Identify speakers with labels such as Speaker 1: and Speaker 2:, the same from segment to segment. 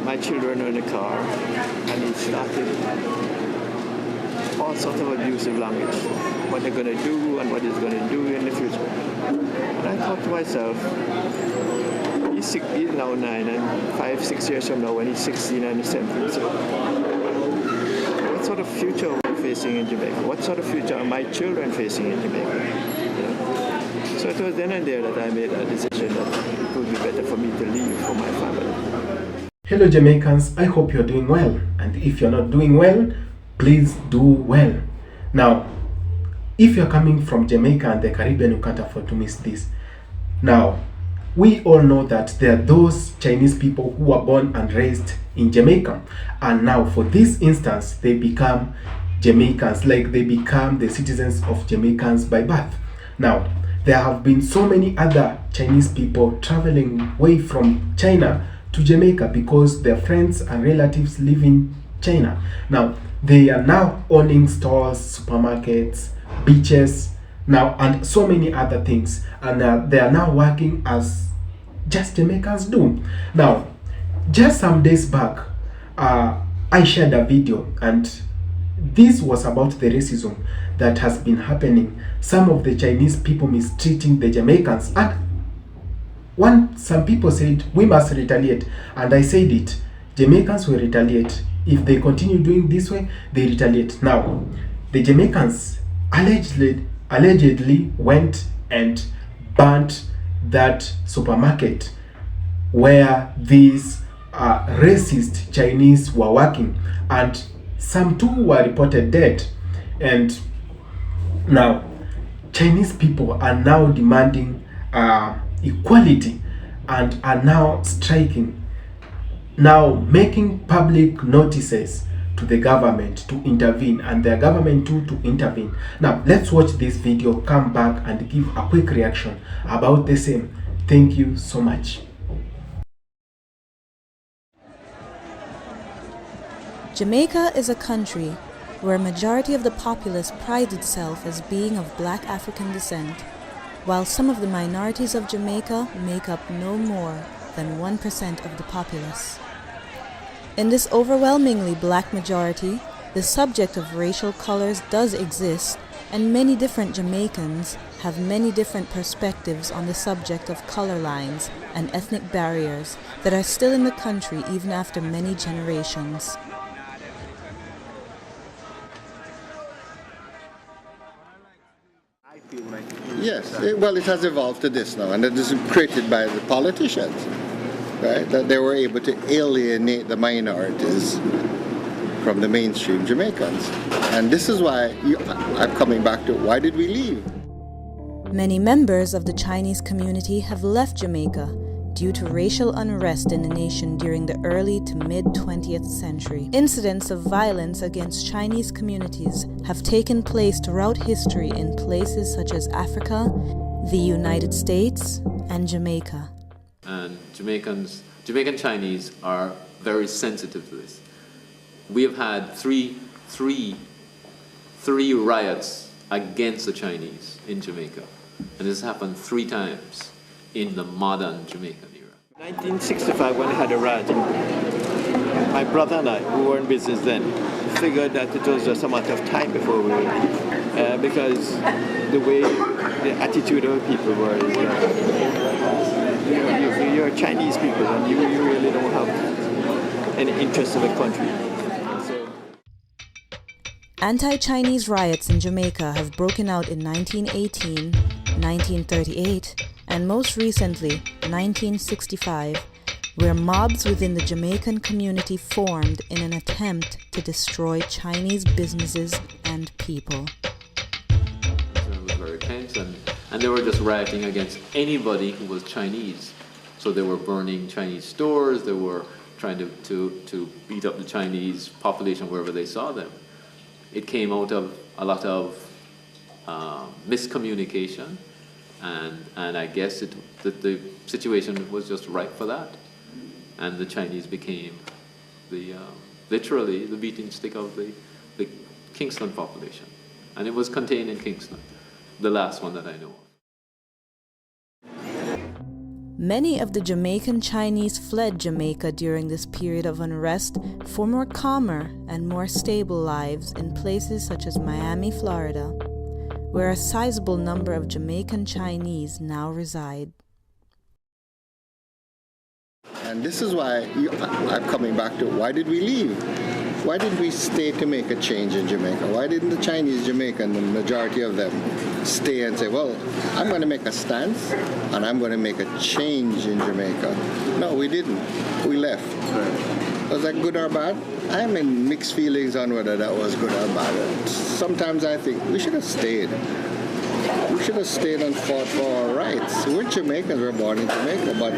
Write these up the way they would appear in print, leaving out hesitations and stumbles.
Speaker 1: my children were in the car, and he started all sorts of abusive language, what they're going to do and what he's going to do in the future. And I thought to myself, he's now 9, and 5, 6 years from now, when he's 16 and 17, so what sort of future are we facing in Jamaica? What sort of future are my children facing in Jamaica? You know? So it was then and there that I made a decision that it would be better for me to leave for my family.
Speaker 2: Hello Jamaicans, I hope you're doing well, and if you're not doing well, please do well. Now, if you're coming from Jamaica and the Caribbean, you can't afford to miss this. Now, we all know that there are those Chinese people who are born and raised in Jamaica, and now for this instance, they become Jamaicans, like they become the citizens of Jamaicans by birth. Now, there have been so many other Chinese people traveling away from China to Jamaica because their friends and relatives live in China. Now, they are now owning stores, supermarkets, beaches, now, and so many other things. And they are now working as just Jamaicans do. Now, just some days back, I shared a video, and this was about the racism that has been happening. Some of the Chinese people mistreating the Jamaicans, and some people said we must retaliate, and I said it. Jamaicans will retaliate. If they continue doing this way, they retaliate. Now, the Jamaicans allegedly went and burnt that supermarket where these racist Chinese were working, and some too were reported dead. And now Chinese people are now demanding equality and are now striking, now making public notices to the government to intervene, and the government too to intervene. Now let's watch this video, come back and give a quick reaction about the same. Thank you so much.
Speaker 3: Jamaica is a country where a majority of the populace prides itself as being of black African descent, while some of the minorities of Jamaica make up no more than 1% of the populace. In this overwhelmingly black majority, the subject of racial colors does exist, and many different Jamaicans have many different perspectives on the subject of color lines and ethnic barriers that are still in the country even after many generations.
Speaker 4: Yes, well, it has evolved to this now, and it is created by the politicians, right? That they were able to alienate the minorities from the mainstream Jamaicans. And this is why I'm coming back to why did we leave?
Speaker 3: Many members of the Chinese community have left Jamaica due to racial unrest in the nation during the early to mid-20th century. Incidents of violence against Chinese communities have taken place throughout history in places such as Africa, the United States, and Jamaica.
Speaker 5: And Jamaican Chinese are very sensitive to this. We have had three riots against the Chinese in Jamaica. And this happened 3 times in the modern Jamaican era.
Speaker 1: 1965, when I had a riot, my brother and I, who were in business then, figured that it was just a matter of time before we would leave. Because the way the attitude of people were, you're Chinese people and you really don't have any interest in the country.
Speaker 3: Anti-Chinese riots in Jamaica have broken out in 1918, 1938, and most recently, 1965, where mobs within the Jamaican community formed in an attempt to destroy Chinese businesses and people.
Speaker 5: It was very tense, and they were just rioting against anybody who was Chinese. So they were burning Chinese stores, they were trying to beat up the Chinese population wherever they saw them. It came out of a lot of miscommunication, and I guess that the situation was just ripe for that, and the Chinese became literally the beating stick of the Kingston population, and it was contained in Kingston, the last one that I know of.
Speaker 3: Many of the Jamaican Chinese fled Jamaica during this period of unrest for more calmer and more stable lives in places such as Miami, Florida, where a sizable number of Jamaican Chinese now reside.
Speaker 4: And this is why I'm coming back to why did we leave? Why didn't we stay to make a change in Jamaica? Why didn't the Chinese Jamaican, the majority of them, stay and say, well, I'm going to make a stance and I'm going to make a change in Jamaica? No, we didn't. We left. Was that good or bad? I'm in mixed feelings on whether that was good or bad. Sometimes I think we should have stayed. We should have stayed and fought for our rights. We're Jamaicans, we're born in Jamaica, but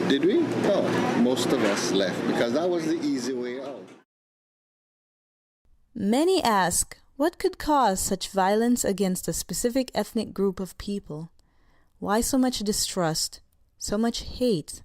Speaker 4: did we? No, most of us left because that was the easy way out.
Speaker 3: Many ask, what could cause such violence against a specific ethnic group of people? Why so much distrust, so much hate,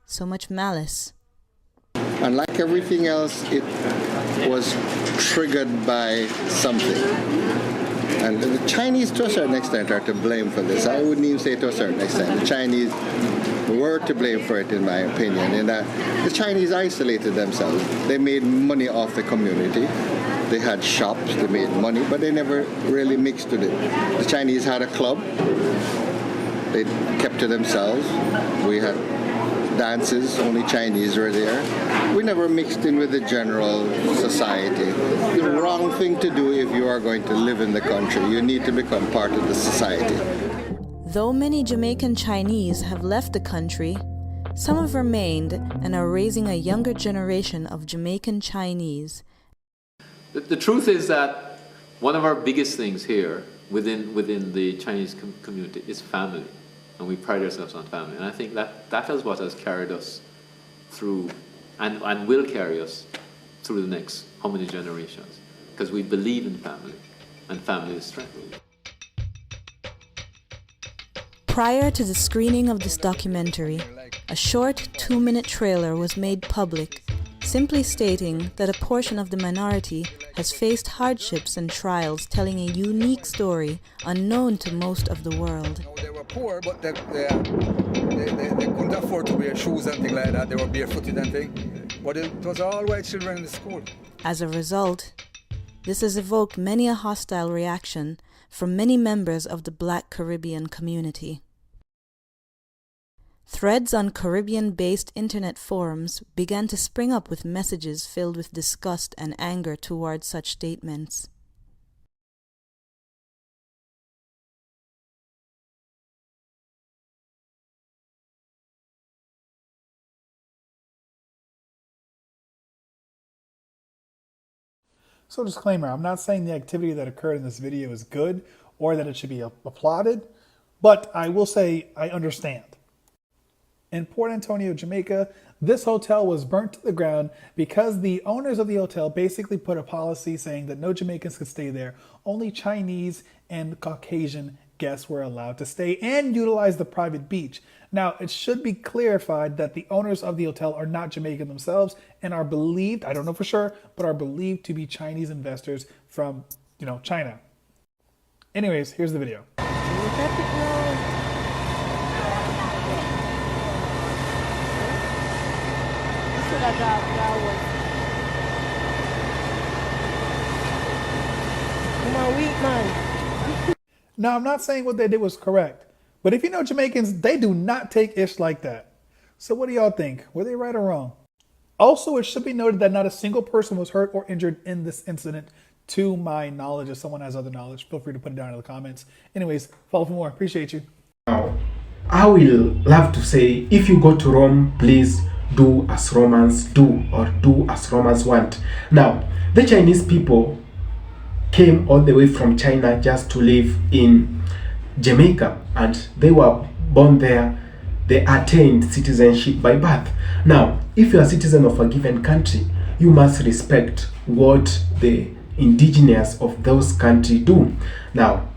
Speaker 3: so much malice?
Speaker 4: And like everything else, it was triggered by something. And the Chinese, to a certain extent, are to blame for this. I wouldn't even say to a certain extent. The Chinese were to blame for it, in my opinion, in that the Chinese isolated themselves. They made money off the community. They had shops, they made money, but they never really mixed with it. The Chinese had a club. They kept to themselves. We had dances, only Chinese were there. We never mixed in with the general society. The wrong thing to do if you are going to live in the country. You need to become part of the society.
Speaker 3: Though many Jamaican Chinese have left the country, some have remained and are raising a younger generation of Jamaican Chinese.
Speaker 5: The truth is that one of our biggest things here within the Chinese community is family. And we pride ourselves on family. And I think that is what has carried us through and will carry us through the next how many generations. Because we believe in family, and family is strength.
Speaker 3: Prior to the screening of this documentary, a short 2-minute trailer was made public, simply stating that a portion of the minority has faced hardships and trials, telling a unique story unknown to most of the world.
Speaker 6: They were poor, but they couldn't afford to wear shoes and things like that. They were barefooted and things. But it was all white children in the school.
Speaker 3: As a result, this has evoked many a hostile reaction from many members of the Black Caribbean community. Threads on Caribbean-based internet forums began to spring up with messages filled with disgust and anger towards such statements.
Speaker 7: So disclaimer, I'm not saying the activity that occurred in this video is good or that it should be applauded, but I will say I understand. In Port Antonio, Jamaica, this hotel was burnt to the ground because the owners of the hotel basically put a policy saying that no Jamaicans could stay there. Only Chinese and Caucasian guests were allowed to stay and utilize the private beach. Now, it should be clarified that the owners of the hotel are not Jamaican themselves and are believed, I don't know for sure, but are believed to be Chinese investors from, China. Anyways, here's the video. Now, I'm not saying what they did was correct, but if you know Jamaicans, they do not take ish like that. So what do y'all think? Were they right or wrong? Also, it should be noted that not a single person was hurt or injured in this incident, to my knowledge. If someone has other knowledge, feel free to put it down in the comments. Anyways, follow for more. Appreciate you.
Speaker 2: Now, I will love to say, if you go to Rome, please do as Romans do, or do as Romans want. Now, the Chinese people came all the way from China just to live in Jamaica, and they were born there. They attained citizenship by birth. Now, if you are a citizen of a given country, you must respect what the indigenous of those countries do. Now,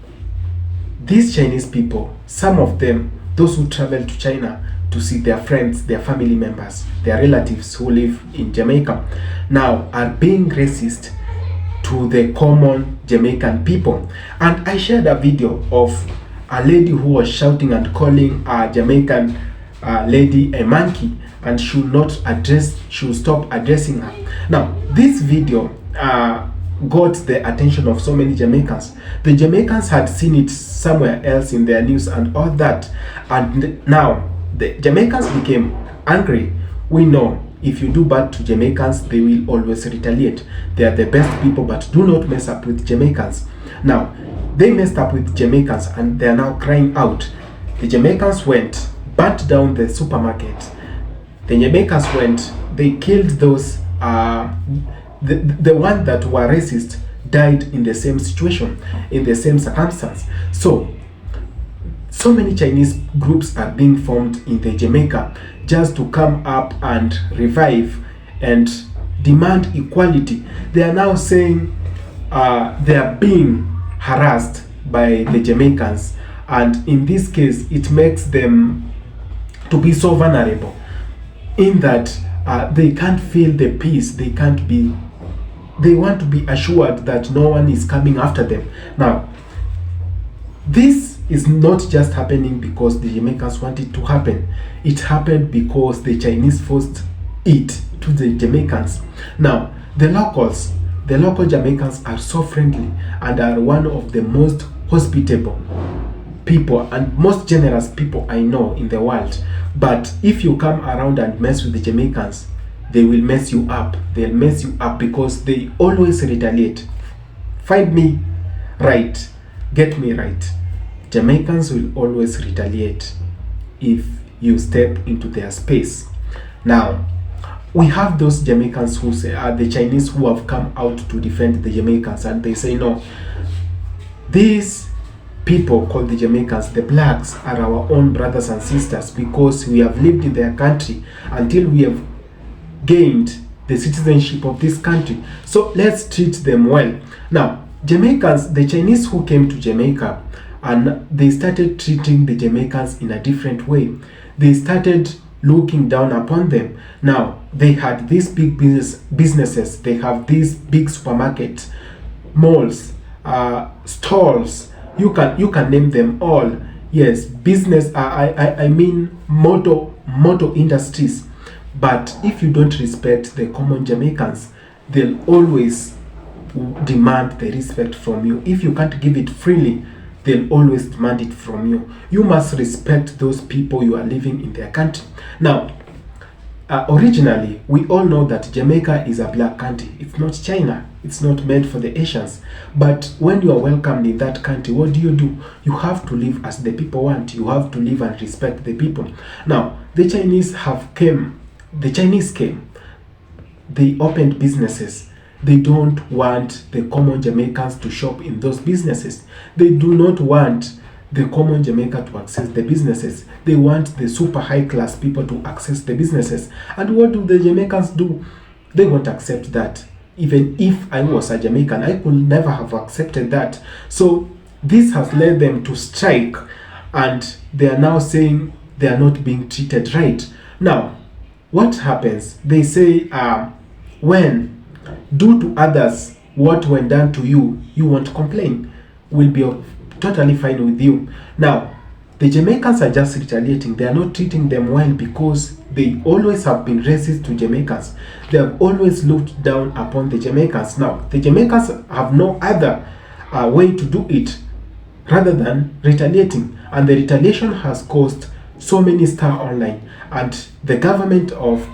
Speaker 2: these Chinese people, some of them, those who travel to China to see their friends, their family members, their relatives who live in Jamaica, now are being racist to the common Jamaican people. And I shared a video of a lady who was shouting and calling a Jamaican lady a monkey, and should stop addressing her. Now, this video got the attention of so many Jamaicans. The Jamaicans had seen it somewhere else in their news and all that, and now the Jamaicans became angry. We know if you do bad to Jamaicans, they will always retaliate. They are the best people, but do not mess up with Jamaicans. Now, they messed up with Jamaicans and they are now crying out. The Jamaicans went, burnt down the supermarket. The Jamaicans went, they killed those, the one that were racist died in the same situation, in the same circumstance. So many Chinese groups are being formed in the Jamaica just to come up and revive and demand equality. They are now saying they are being harassed by the Jamaicans, and in this case it makes them to be so vulnerable in that they can't feel the peace. They want to be assured that no one is coming after them. Now, this is not just happening because the Jamaicans want it to happen. It happened because the Chinese forced it to the Jamaicans. Now, the local Jamaicans are so friendly and are one of the most hospitable people and most generous people I know in the world. But if you come around and mess with the Jamaicans, they will mess you up. They'll mess you up because they always retaliate. Find me right. Get me right. Jamaicans will always retaliate if you step into their space. Now, we have those Jamaicans who say the Chinese who have come out to defend the Jamaicans, and they say no, these people called the Jamaicans, the blacks, are our own brothers and sisters because we have lived in their country until we have gained the citizenship of this country. So let's treat them well. Now, Jamaicans, the Chinese who came to Jamaica, and they started treating the Jamaicans in a different way. They started looking down upon them. Now, they had these big businesses. They have these big supermarkets, malls, stores. You can name them all. Yes, business. I mean motor industries. But if you don't respect the common Jamaicans, they'll always demand the respect from you. If you can't give it freely, they'll always demand it from you. You must respect those people you are living in their country. Now, originally, we all know that Jamaica is a black country. It's not China. It's not meant for the Asians. But when you are welcomed in that country, what do? You have to live as the people want. You have to live and respect the people. Now, the Chinese came. They opened businesses. they don't want the common Jamaicans to shop in those businesses. They do not want the common Jamaica to access the businesses. They want the super high class people to access the businesses. And what do the Jamaicans do? They won't accept that. Even if I was a Jamaican, I could never have accepted that. So this has led them to strike, and they are now saying they are not being treated right. Now, what happens? They say when do to others what when done to you, you won't complain. Will be totally fine with you. Now, the Jamaicans are just retaliating. They are not treating them well because they always have been racist to Jamaicans. They have always looked down upon the Jamaicans. Now, the Jamaicans have no other way to do it rather than retaliating. And the retaliation has caused so many star online. And the government of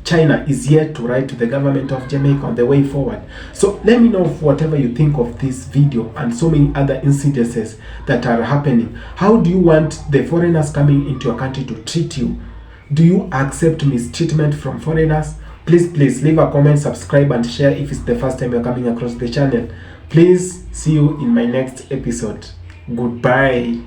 Speaker 2: China is yet to write to the government of Jamaica on the way forward. So let me know whatever you think of this video and so many other incidences that are happening. How do you want the foreigners coming into your country to treat you? Do you accept mistreatment from foreigners? Please leave a comment, subscribe and share if it's the first time you're coming across the channel. Please see you in my next episode. Goodbye.